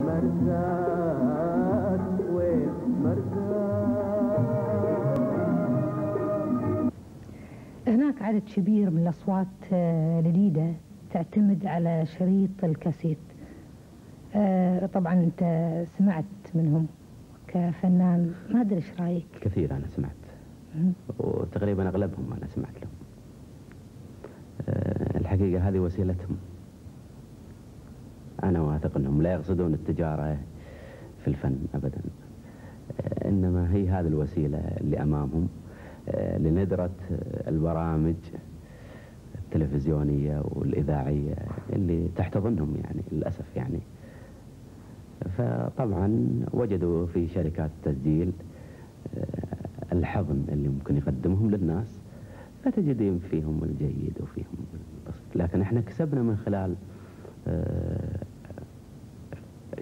هناك عدد كبير من الأصوات الجديدة تعتمد على شريط الكاسيت. طبعا أنت سمعت منهم كفنان، ما أدري إيش رأيك؟ كثير أنا سمعت، وتقريبا أغلبهم أنا سمعت لهم. الحقيقة هذه وسيلتهم. أنا واثق أنهم لا يقصدون التجارة في الفن أبدا، إنما هي هذه الوسيلة اللي أمامهم لندرة البرامج التلفزيونية والإذاعية اللي تحتضنهم يعني للأسف يعني. فطبعا وجدوا في شركات التسجيل الحضن اللي ممكن يقدمهم للناس، فتجدين فيهم الجيد وفيهم البسيط. لكن احنا كسبنا من خلال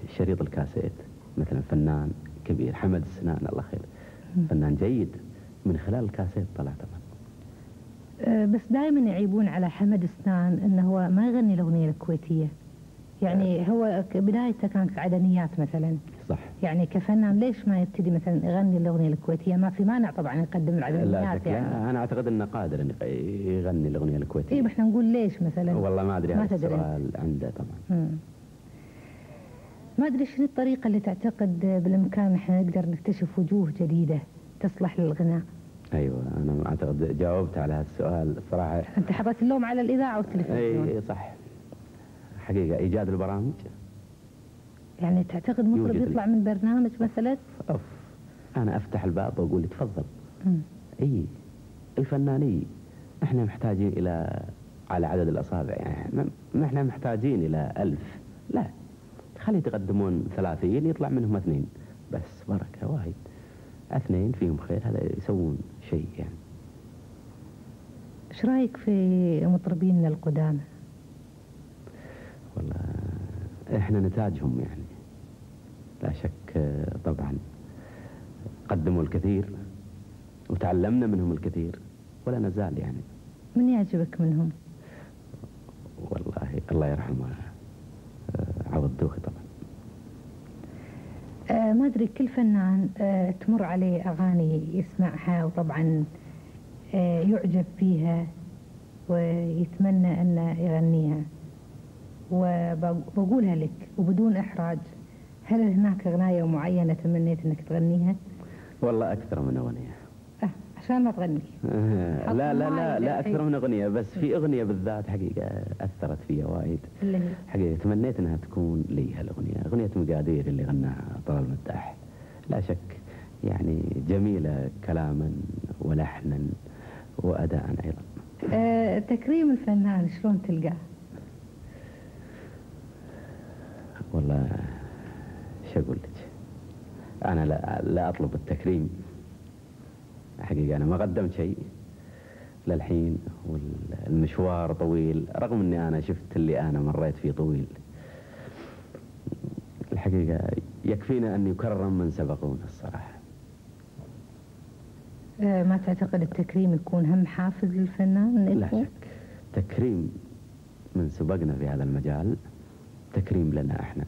شريط الكاسيت، مثلا فنان كبير حمد السنان الله خير، فنان جيد من خلال الكاسيت طلع طبعا. بس دائما يعيبون على حمد السنان انه هو ما يغني الاغنيه الكويتيه، يعني هو بدايته كانت عدنيات مثلا. صح. يعني كفنان ليش ما يبتدي مثلا يغني الاغنيه الكويتيه؟ ما في مانع طبعا يقدم العدنيات. لا يعني انا اعتقد انه قادر ان يغني الاغنيه الكويتيه. اي احنا نقول ليش مثلا. والله ما ادري، هذا السؤال عنده طبعا. ما ادري شنو الطريقه اللي تعتقد بالامكان احنا نقدر نكتشف وجوه جديده تصلح للغناء؟ ايوه انا اعتقد جاوبت على هذا السؤال الصراحه. انت حطيت اللوم على الاذاعه والتلفزيون. اي صح. حقيقه ايجاد البرامج. يعني تعتقد مطرب يطلع من برنامج مثلا؟ انا افتح الباب واقول لي تفضل. اي الفنانين احنا محتاجين الى على عدد الاصابع، يعني ما احنا محتاجين الى 1000، لا خلي يتقدمون 30 يطلع منهم 2 بس، بركه واحد 2 فيهم خير، هذا يسوون شيء يعني. ايش رايك في مطربين القدامى؟ والله احنا نتاجهم يعني، لا شك طبعا قدموا الكثير وتعلمنا منهم الكثير ولا نزال يعني. من يعجبك منهم؟ والله الله يرحمه عوض دوخي طبعا. ما ادري كل فنان تمر عليه اغاني يسمعها وطبعا يعجب فيها ويتمنى انه يغنيها، وبقولها لك وبدون احراج، هل هناك اغنية معينة تمنيت انك تغنيها؟ والله اكثر من اغنية. عشان ما تغني. لا اكثر من اغنية، بس في اغنية بالذات حقيقة اثرت فيها وايد. اللي هي حقيقة تمنيت انها تكون لي هالاغنية، اغنية مقادير اللي غناها طلال مداح. لا شك يعني جميلة كلاما ولحنا واداء ايضا. تكريم الفنان شلون تلقاه؟ والله شو اقول لك، انا لا اطلب التكريم حقيقة. انا ما قدمت شيء للحين والمشوار طويل، رغم اني انا شفت اللي انا مريت فيه طويل. الحقيقة يكفينا ان يكرم من سبقونا الصراحة. ما تعتقد التكريم يكون هم حافز للفنان؟ لا شك تكريم من سبقنا في هذا المجال تكريم لنا احنا،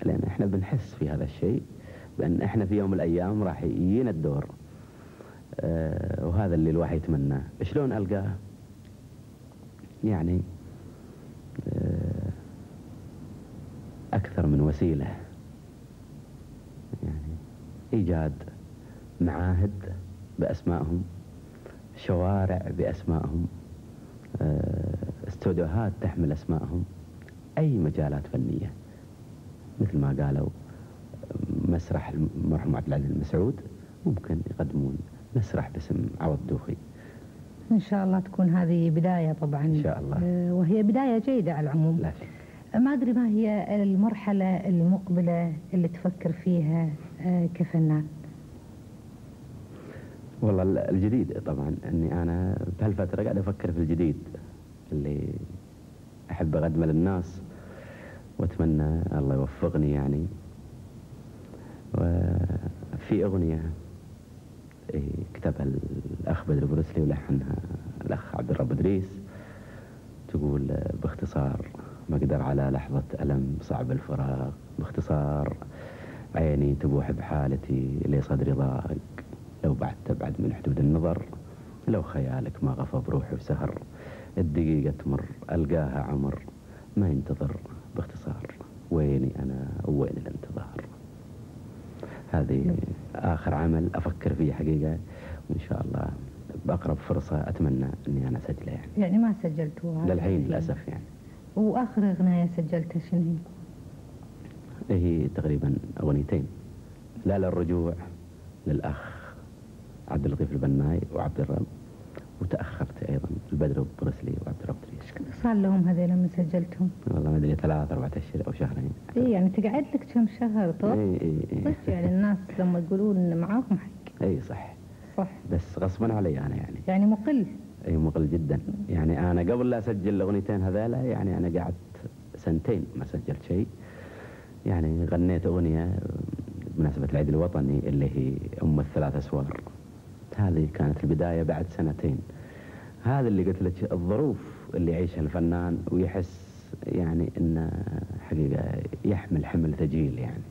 لان احنا بنحس في هذا الشيء بان احنا في يوم من الايام راح يجينا الدور. وهذا اللي الواحد يتمناه. شلون القاه؟ يعني اكثر من وسيله، يعني ايجاد معاهد باسمائهم، شوارع باسمائهم، استوديوهات تحمل اسمائهم، اي مجالات فنيه مثل ما قالوا مسرح المرحوم عبد العزيز المسعود ممكن يقدمون مسرح باسم عوض دوخي. ان شاء الله تكون هذه بدايه طبعا ان شاء الله، وهي بدايه جيده على العموم. لا شك. ما ادري ما هي المرحله المقبله اللي تفكر فيها كفنان؟ والله الجديد طبعا، اني انا بهالفتره قاعد افكر في الجديد اللي احب اقدمه للناس، واتمنى الله يوفقني يعني. وفي اغنيه كتبها الاخ بدر بروسلي ولحنها الاخ عبد الرب ادريس، تقول باختصار: مقدر على لحظة ألم صعب الفراق، باختصار عيني تبوح بحالتي لي صدري ضاق، لو بعد تبعد من حدود النظر، لو خيالك ما غفى بروحي وسهر، الدقيقة تمر ألقاها عمر ما ينتظر، باختصار ويني أنا وين الانتظار. هذه آخر عمل أفكر فيه حقيقة، وإن شاء الله بأقرب فرصة أتمنى أني أنا أسجله يعني ما سجلتوها للحين للأسف يعني. وآخر أغنية سجلتها شنو هي؟ هي تقريبا أغنيتين، لا للرجوع للأخ عبد اللطيف البناي وعبد الرب، وتأخرت أيضا البدر برسلي وعبد الرب دريس. ايش كثر صار لهم هذول لما سجلتهم؟ والله ما أدري 3-4 أشهر أو شهرين. إيه يعني تقعد لك كم شهر طول؟ إيه. صح يعني الناس لما يقولون معاهم حق. إيه صح. بس غصبا علي أنا يعني مقل. أي مقل جدا. يعني أنا قبل لا أسجل الأغنيتين هذيلا يعني أنا قعدت 2 ما سجلت شيء. يعني غنيت أغنية بمناسبة العيد الوطني اللي هي أم ال3 أسوار، هذه كانت البداية بعد 2. هذا اللي قلت لك الظروف اللي يعيشها الفنان ويحس يعني إنه حقيقة يحمل حمل ثقيل يعني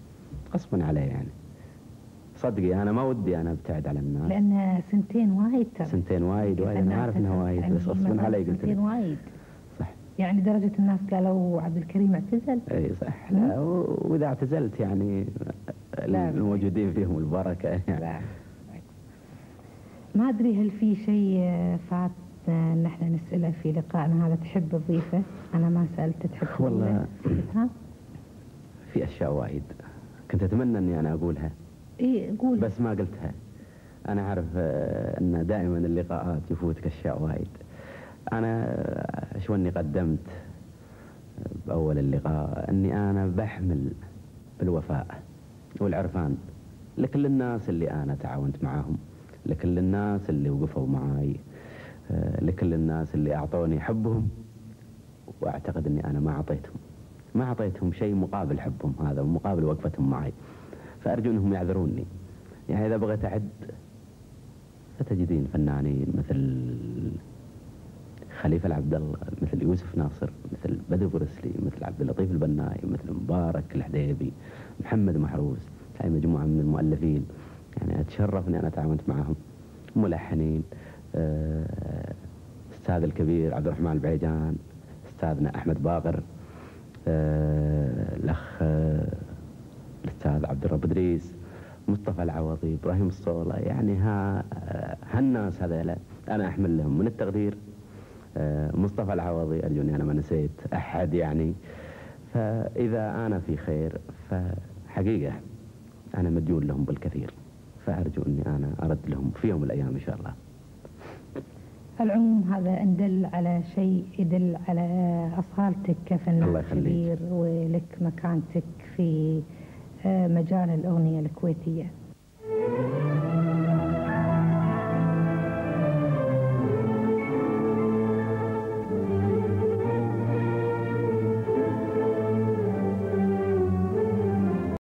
غصبا عليه. يعني صدقي أنا ما ودي أنا أبتعد على الناس، لأن 2 وايد ترى. 2 وايد أنا عارف إنها وايد، بس غصبا علي قلت لك 2 وايد. صح. يعني درجة الناس قالوا عبد الكريم اعتزل. اي صح. لا واذا اعتزلت يعني الموجودين فيهم البركة يعني. لا. ما ادري هل في شيء فات ان احنا نسأله في لقائنا هذا تحب تضيفه؟ انا ما سألت، تحب والله تضيفها؟ في اشياء وايد كنت اتمنى اني انا اقولها. ايه قول. بس ما قلتها. انا عارف ان دائما اللقاءات يفوتك اشياء وايد. أنا شو أني قدمت بأول اللقاء أني أنا بحمل بالوفاء والعرفان لكل الناس اللي أنا تعاونت معهم، لكل الناس اللي وقفوا معاي، لكل الناس اللي أعطوني حبهم، وأعتقد أني أنا ما أعطيتهم شيء مقابل حبهم هذا ومقابل وقفتهم معي، فأرجو أنهم يعذروني. يعني إذا بغيت أعد ستجدين فنانين مثل خليفة العبد الله، مثل يوسف ناصر، مثل بدر برسلي، مثل عبد اللطيف البناي، مثل مبارك الحديبي، محمد محروس، هاي مجموعة من المؤلفين يعني أتشرف أني أنا تعاونت معهم. ملحنين أستاذ الكبير عبد الرحمن البعيجان، أستاذنا أحمد باقر، الأخ الأستاذ عبد الرب دريس، مصطفى العوضي، إبراهيم الصولة. يعني هالناس هذيلا أنا أحمل لهم من التقدير. مصطفى العوضي أرجو أني أنا ما نسيت أحد يعني. فإذا أنا في خير فحقيقة أنا مديون لهم بالكثير، فأرجو أني أنا أرد لهم في يوم من الأيام إن شاء الله. العموم هذا إن دل على شيء يدل على أصالتك كفنان كبير ولك مكانتك في مجال الأغنية الكويتية.